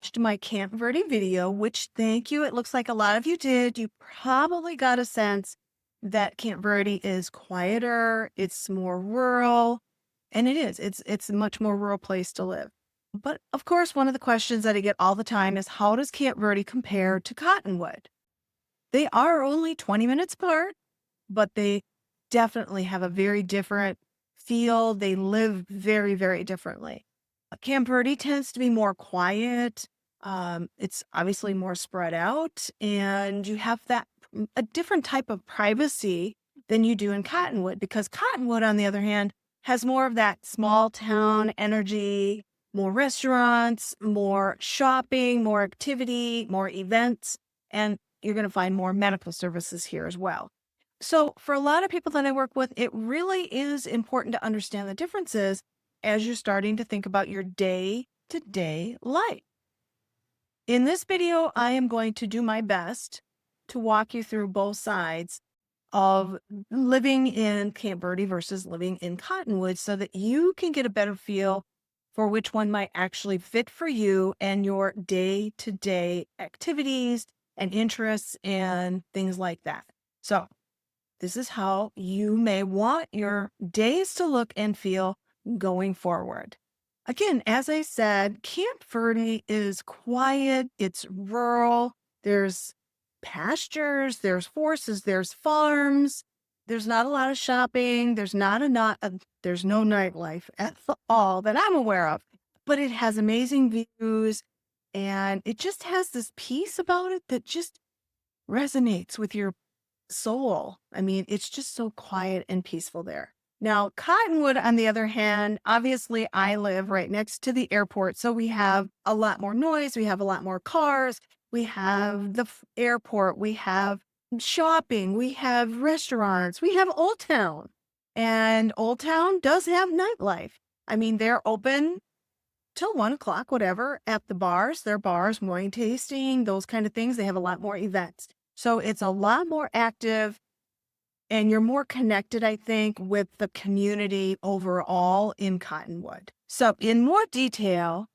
watched my Camp Verde video, which thank you, it looks like a lot of you did, you probably got a sense that Camp Verde is quieter, it's more rural, and it is. It's a much more rural place to live. But of course, one of the questions that I get all the time is how does Camp Verde compare to Cottonwood? They are only 20 minutes apart, but they definitely have a very different feel. They live very, very differently. Camp Verde tends to be more quiet. It's obviously more spread out, and you have a different type of privacy than you do in Cottonwood, because Cottonwood, on the other hand, has more of that small town energy, more restaurants, more shopping, more activity, more events, and you're going to find more medical services here as well. So, for a lot of people that I work with, it really is important to understand the differences as you're starting to think about your day to day life. In this video, I am going to do my best to walk you through both sides of living in Camp Verde versus living in Cottonwood so that you can get a better feel for which one might actually fit for you and your day to day activities and interests and things like that. So, this is how you may want your days to look and feel going forward. Again, as I said, Camp Verde is quiet, it's rural, there's pastures, there's horses, there's farms, there's not a lot of shopping, there's no nightlife at all that I'm aware of, but it has amazing views and it just has this peace about it that just resonates with your soul. I mean, it's just so quiet and peaceful there. Now, Cottonwood, on the other hand, obviously I live right next to the airport. So we have a lot more noise. We have a lot more cars. We have the airport. We have shopping. We have restaurants. We have Old Town. And Old Town does have nightlife. I mean, they're open till 1 o'clock, whatever, at the bars. Their bars, wine tasting, those kind of things. They have a lot more events. So it's a lot more active and you're more connected, I think, with the community overall in Cottonwood. So in more detail,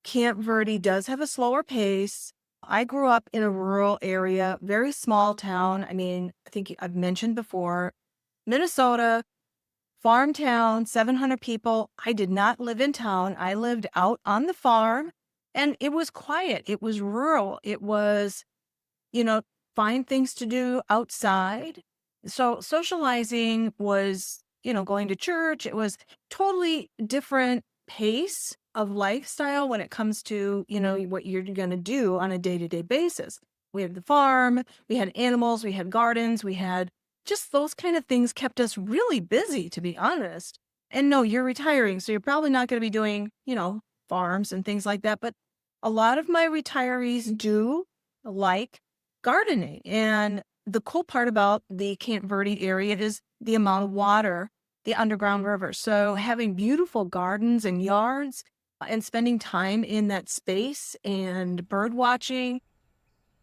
Camp Verde does have a slower pace. I grew up in a rural area, very small town. I mean, I think I've mentioned before, Minnesota, farm town, 700 people. I did not live in town. I lived out on the farm and it was quiet. It was rural. It was find things to do outside. So socializing was, going to church. It was totally different pace of lifestyle when it comes to, what you're going to do on a day-to-day basis. We had the farm, we had animals, we had gardens, we had just those kind of things kept us really busy, to be honest. And no, you're retiring, so you're probably not going to be doing, farms and things like that. But a lot of my retirees do like gardening. And the cool part about the Camp Verde area is the amount of water, the underground river. So having beautiful gardens and yards and spending time in that space and bird watching,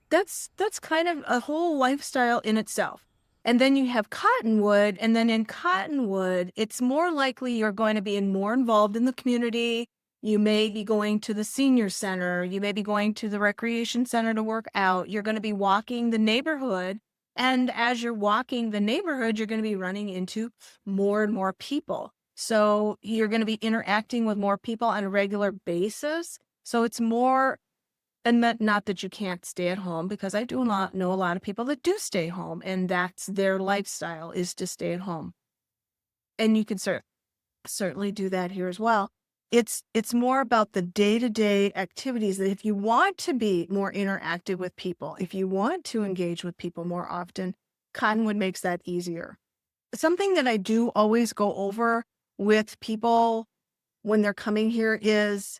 that's kind of a whole lifestyle in itself. And then you have Cottonwood, and then in Cottonwood, it's more likely you're going to be more involved in the community. You may be going to the senior center. You may be going to the recreation center to work out. You're going to be walking the neighborhood. And as you're walking the neighborhood, you're going to be running into more and more people. So you're going to be interacting with more people on a regular basis. So it's more, and not that you can't stay at home, because I do not know a lot of people that do stay home, and that's their lifestyle is to stay at home. And you can certainly do that here as well. It's more about the day-to-day activities that if you want to be more interactive with people, if you want to engage with people more often, Cottonwood makes that easier. Something that I do always go over with people when they're coming here is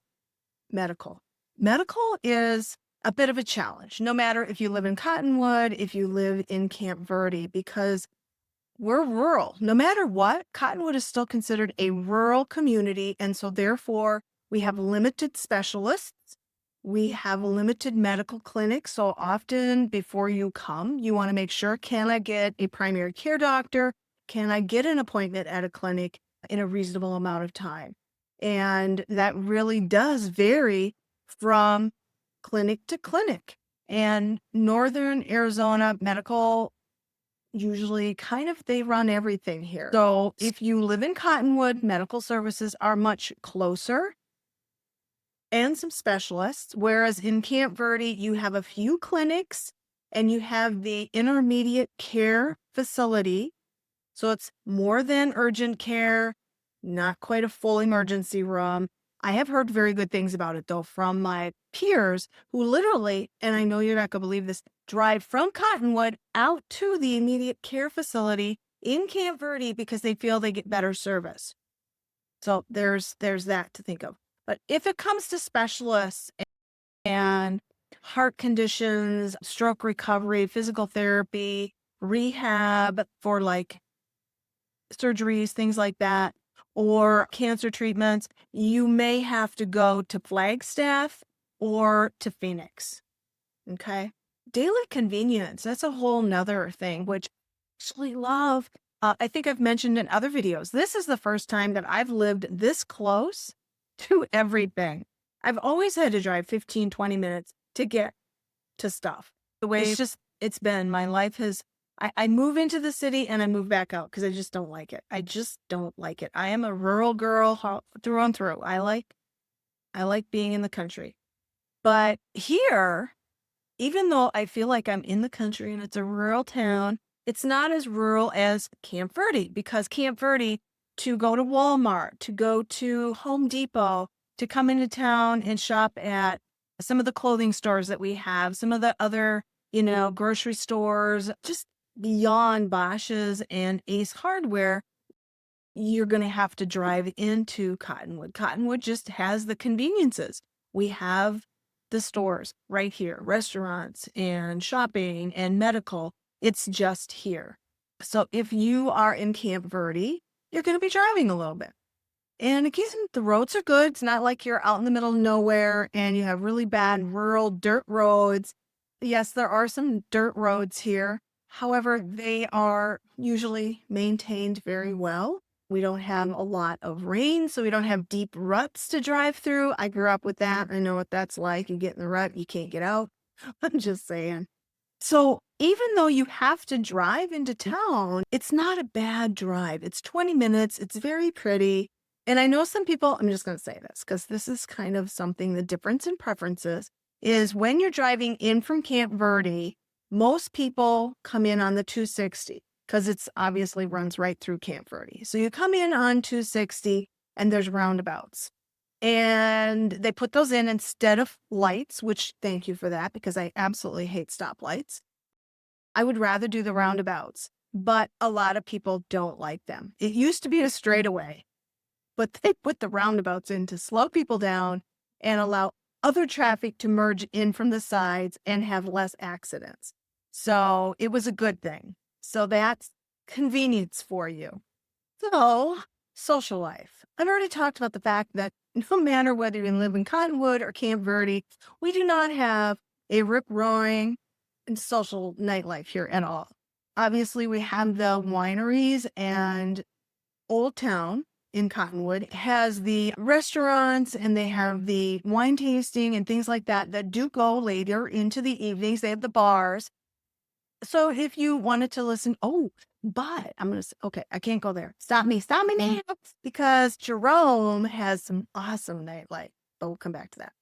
medical. Medical is a bit of a challenge, no matter if you live in Cottonwood, if you live in Camp Verde, because we're rural. No matter what, Cottonwood is still considered a rural community. And so therefore, we have limited specialists. We have limited medical clinics. So often before you come, you want to make sure, can I get a primary care doctor? Can I get an appointment at a clinic in a reasonable amount of time? And that really does vary from clinic to clinic. And Northern Arizona Medical usually kind of they run everything here. So if you live in Cottonwood, medical services are much closer and some specialists, whereas in Camp Verde, you have a few clinics and you have the intermediate care facility. So it's more than urgent care, not quite a full emergency room. I have heard very good things about it, though, from my peers who literally, and I know you're not going to believe this, drive from Cottonwood out to the immediate care facility in Camp Verde because they feel they get better service. So there's that to think of. But if it comes to specialists and heart conditions, stroke recovery, physical therapy, rehab for like surgeries, things like that, or cancer treatments, you may have to go to Flagstaff or to Phoenix. Okay. Daily convenience, that's a whole nother thing, which I actually love. I think I've mentioned in other videos, this is the first time that I've lived this close to everything. I've always had to drive 15, 20 minutes to get to stuff. The way it's been, my life has, I move into the city and I move back out because I just don't like it. I just don't like it. I am a rural girl through and through. I like being in the country. But here, even though I feel like I'm in the country and it's a rural town, it's not as rural as Camp Verde, because Camp Verde, to go to Walmart, to go to Home Depot, to come into town and shop at some of the clothing stores that we have, some of the other, grocery stores, just beyond Bosch's and Ace Hardware, you're going to have to drive into Cottonwood. Cottonwood just has the conveniences. We have the stores right here, restaurants and shopping and medical. It's just here. So if you are in Camp Verde, you're going to be driving a little bit. And again, the roads are good. It's not like you're out in the middle of nowhere and you have really bad rural dirt roads. Yes, there are some dirt roads here. However, they are usually maintained very well. We don't have a lot of rain, so we don't have deep ruts to drive through. I grew up with that. I know what that's like. You get in the rut, you can't get out. I'm just saying. So even though you have to drive into town, it's not a bad drive. It's 20 minutes. It's very pretty. And I know some people, I'm just going to say this because this is kind of something, the difference in preferences is when you're driving in from Camp Verde, most people come in on the 260 because it's obviously runs right through Camp Verde. So you come in on 260 and there's roundabouts. And they put those in instead of lights, which thank you for that because I absolutely hate stoplights. I would rather do the roundabouts, but a lot of people don't like them. It used to be a straightaway, but they put the roundabouts in to slow people down and allow other traffic to merge in from the sides and have less accidents. So it was a good thing. So that's convenience for you. So social life. I've already talked about the fact that no matter whether you live in Cottonwood or Camp Verde, we do not have a rip-roaring and social nightlife here at all. Obviously, we have the wineries, and Old Town in Cottonwood has the restaurants and they have the wine tasting and things like that that do go later into the evenings. They have the bars. So if you wanted to listen, but I'm going to say, okay, I can't go there. Stop me now, because Jerome has some awesome nightlife, but we'll come back to that.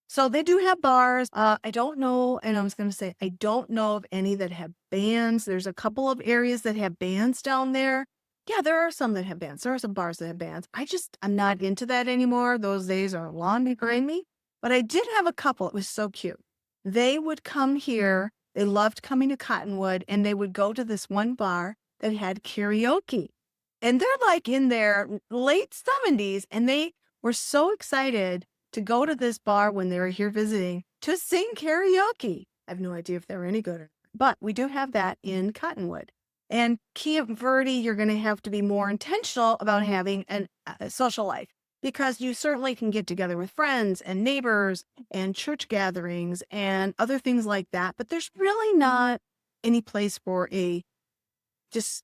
So they do have bars. I don't know, and I was going to say, I don't know of any that have bands. There's a couple of areas that have bands down there. Yeah, there are some that have bands. There are some bars that have bands. I'm not into that anymore. Those days are long behind me. But I did have a couple. It was so cute. They would come here. They loved coming to Cottonwood, and they would go to this one bar that had karaoke. And they're like in their late 70s, and they were so excited to go to this bar when they were here visiting to sing karaoke. I have no idea if they're any good or not, but we do have that in Cottonwood. And Camp Verde, you're going to have to be more intentional about having a social life, because you certainly can get together with friends and neighbors and church gatherings and other things like that. But there's really not any place for a just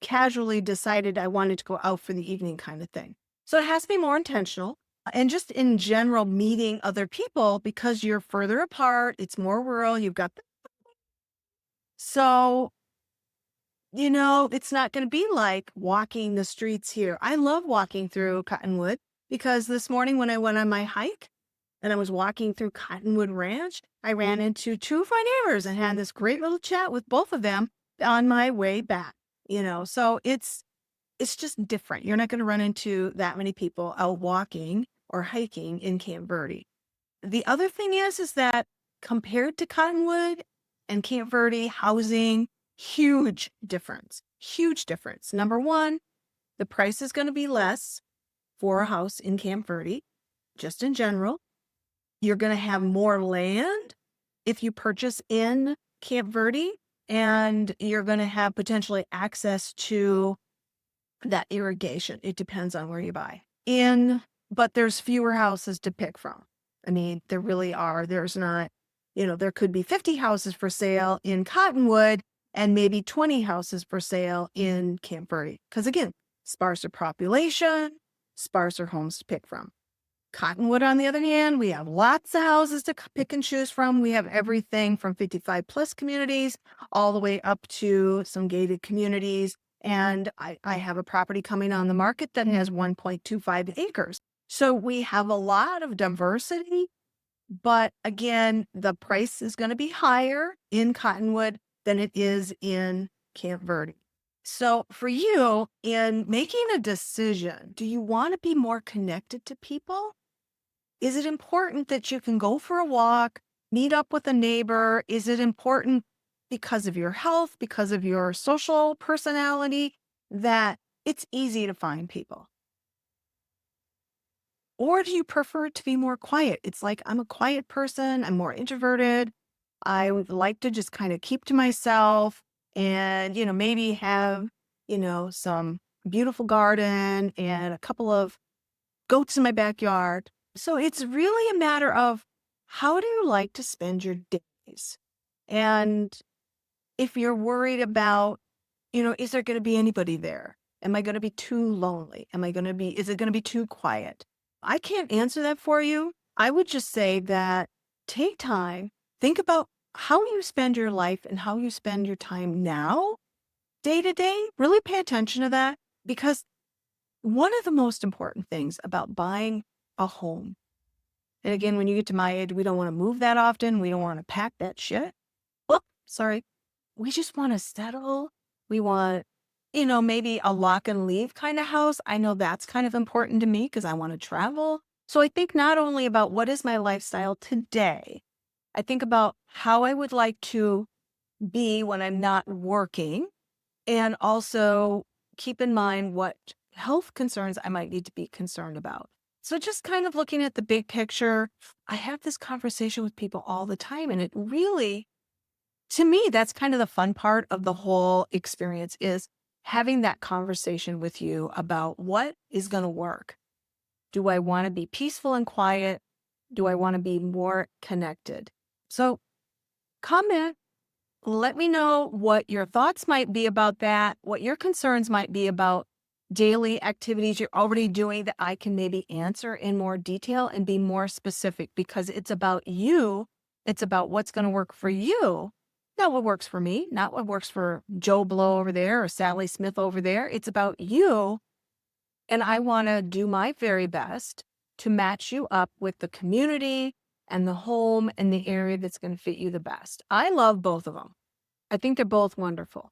casually decided I wanted to go out for the evening kind of thing. So it has to be more intentional. And just in general, meeting other people because you're further apart, it's more rural, you've got so, it's not going to be like walking the streets here. I love walking through Cottonwood because this morning when I went on my hike and I was walking through Cottonwood Ranch, I ran into two of my neighbors and had this great little chat with both of them on my way back. So it's just different. You're not going to run into that many people out walking or hiking in Camp Verde. The other thing is that compared to Cottonwood and Camp Verde housing, huge difference. Huge difference. Number one, the price is going to be less for a house in Camp Verde, just in general. You're going to have more land if you purchase in Camp Verde, and you're going to have potentially access to that irrigation. It depends on where you buy. But there's fewer houses to pick from. I mean, there really are. There's not, there could be 50 houses for sale in Cottonwood and maybe 20 houses for sale in Camp Verde. Because again, sparser population, sparser homes to pick from. Cottonwood, on the other hand, we have lots of houses to pick and choose from. We have everything from 55 plus communities all the way up to some gated communities. And I have a property coming on the market that has 1.25 acres. So we have a lot of diversity. But again, the price is going to be higher in Cottonwood than it is in Camp Verde. So for you, in making a decision, do you want to be more connected to people? Is it important that you can go for a walk, meet up with a neighbor? Is it important because of your health, because of your social personality, that it's easy to find people? Or do you prefer it to be more quiet? It's like, I'm a quiet person, I'm more introverted. I would like to just kind of keep to myself and, maybe have, some beautiful garden and a couple of goats in my backyard. So it's really a matter of, how do you like to spend your days? And if you're worried about, is there going to be anybody there? Am I going to be too lonely? Is it going to be too quiet? I can't answer that for you. I would just say that take time, think about how you spend your life and how you spend your time now, day to day. Really pay attention to that, because one of the most important things about buying a home, and again, when you get to my age, we don't want to move that often. We don't want to pack that shit. Oh, sorry. We just want to settle. We want, maybe a lock and leave kind of house. I know that's kind of important to me because I want to travel. So I think not only about what is my lifestyle today, I think about how I would like to be when I'm not working, and also keep in mind what health concerns I might need to be concerned about. So just kind of looking at the big picture, I have this conversation with people all the time, and it really, to me, that's kind of the fun part of the whole experience, is having that conversation with you about what is going to work. Do I want to be peaceful and quiet? Do I want to be more connected? So comment, let me know what your thoughts might be about that, what your concerns might be about daily activities you're already doing that I can maybe answer in more detail and be more specific, because it's about you. It's about what's going to work for you. Not what works for me, not what works for Joe Blow over there or Sally Smith over there. It's about you. And I want to do my very best to match you up with the community and the home and the area that's going to fit you the best. I love both of them. I think they're both wonderful.